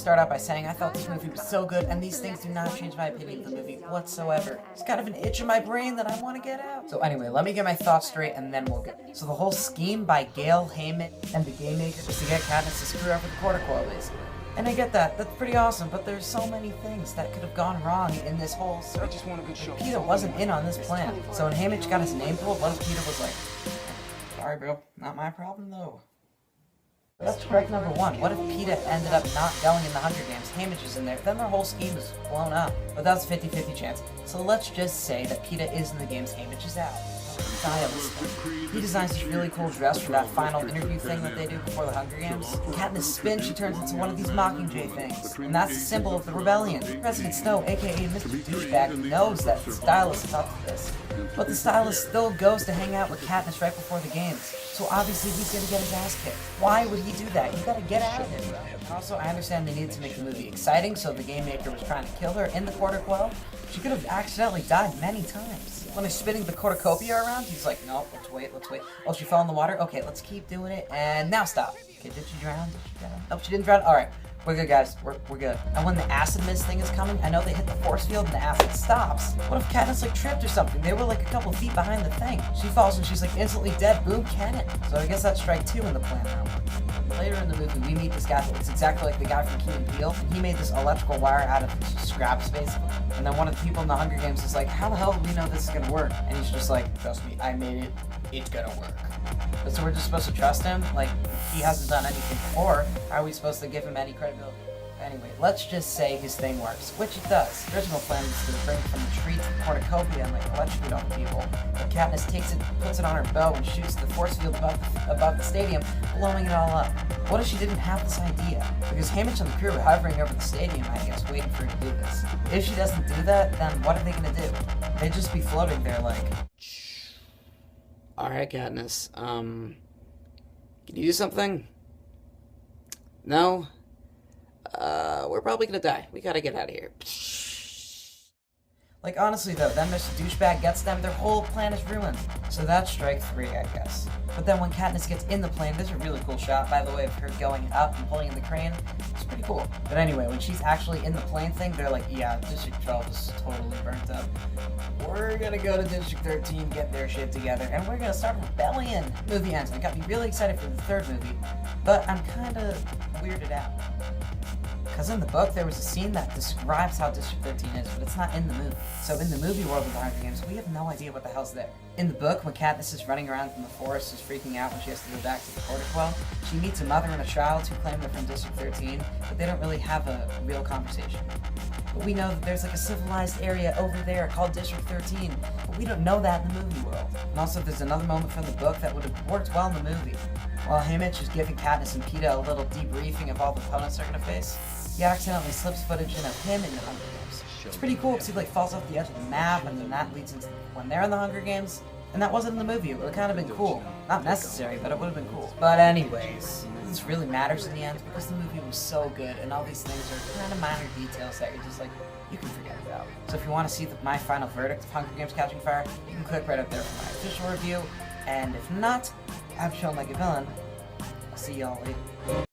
start out by saying I thought this movie was so good, and these things do not change my opinion of the movie whatsoever. It's kind of an itch in my brain that I want to get out. So anyway, let me get my thoughts straight, and then we'll get. So the whole scheme by Gail Heyman and the Game Maker was to get Katniss to screw over the Quarter Qualities. And I get that, that's pretty awesome, but there's so many things that could have gone wrong in this whole circle. Peter wasn't in on this plan, so when Haymitch got his name pulled, what if Peter was like, sorry bro, not my problem though. That's correct number one. What if PETA ended up not going in the Hunger Games? Haymitch is in there. Then their whole scheme is blown up. But that's a 50-50 chance. So let's just say that PETA is in the games, Haymitch is out. Stylist. He designs this really cool dress for that final interview thing that they do before the Hunger Games. Katniss spins, she turns into one of these Mockingjay things. And that's the symbol of the rebellion. President Snow, aka Mr. Douchebag, knows that the stylist is up to this. But the stylist still goes to hang out with Katniss right before the games. So obviously he's gonna get his ass kicked. Why would he do that? You gotta get out of here, bro. Also, I understand they needed to make the movie exciting, so the Game Maker was trying to kill her in the Quarter Quell. She could have accidentally died many times. When he's spinning the cornucopia around, he's like, no, let's wait. Oh, she fell in the water? Okay, let's keep doing it, and now stop. Okay, did she drown? Nope, she didn't drown. Alright, we're good, guys. We're good. And when the acid mist thing is coming, I know they hit the force field and the acid stops. What if Katniss, like, tripped or something? They were, like, a couple feet behind the thing. She falls and she's, like, instantly dead. Boom, cannon. So I guess that's strike 2 in the plan now. Later in the movie, we meet this guy that looks exactly like the guy from Key and Peele. He made this electrical wire out of scraps, basically. And then one of the people in the Hunger Games is like, how the hell do we know this is gonna work? And he's just like, trust me, I made it. It's gonna work. But so we're just supposed to trust him? Like, he hasn't done anything before. How are we supposed to give him any credibility? Anyway, let's just say his thing works, which it does. The original plan was to bring it from the tree to the cornucopia and like electrocute all the people. But Katniss takes it, puts it on her bow, and shoots the force field above the stadium, blowing it all up. What if she didn't have this idea? Because Haymitch and the crew are hovering over the stadium, I guess, waiting for her to do this. If she doesn't do that, then what are they gonna do? They'd just be floating there like, alright, Katniss, can you do something? No? We're probably gonna die. We gotta get out of here. Like, honestly though, then Mr. Douchebag gets them, their whole plan is ruined. So that's strike 3, I guess. But then when Katniss gets in the plane, there's a really cool shot, by the way, of her going up and pulling in the crane. It's pretty cool. But anyway, when she's actually in the plane thing, they're like, yeah, District 12 is totally burnt up. We're gonna go to District 13, get their shit together, and we're gonna start a rebellion. Movie ends, and it got me really excited for the third movie, but I'm kinda weirded out. Because in the book, there was a scene that describes how District 13 is, but it's not in the movie. So in the movie world of the Hunger Games, we have no idea what the hell's there. In the book, when Katniss is running around in the forest, is freaking out when she has to go back to the Quarter Quell, she meets a mother and a child who claim they're from District 13, but they don't really have a real conversation. But we know that there's like a civilized area over there called District 13, but we don't know that in the movie world. And also, there's another moment from the book that would have worked well in the movie. While Haymitch is giving Katniss and PETA a little debriefing of all the opponents they're gonna face, he accidentally slips footage in of him in the Hunger Games. It's pretty cool because he like falls off the edge of the map, and then that leads into when they're in the Hunger Games. And that wasn't in the movie. It would have kind of been cool. Not necessary, but it would have been cool. But anyways, this really matters in the end because the movie was so good, and all these things are kind of minor details that you're just like, you can forget about. So if you want to see my final verdict of Hunger Games Catching Fire, you can click right up there for my official review. And if not, I've shown like a villain. I'll see y'all later.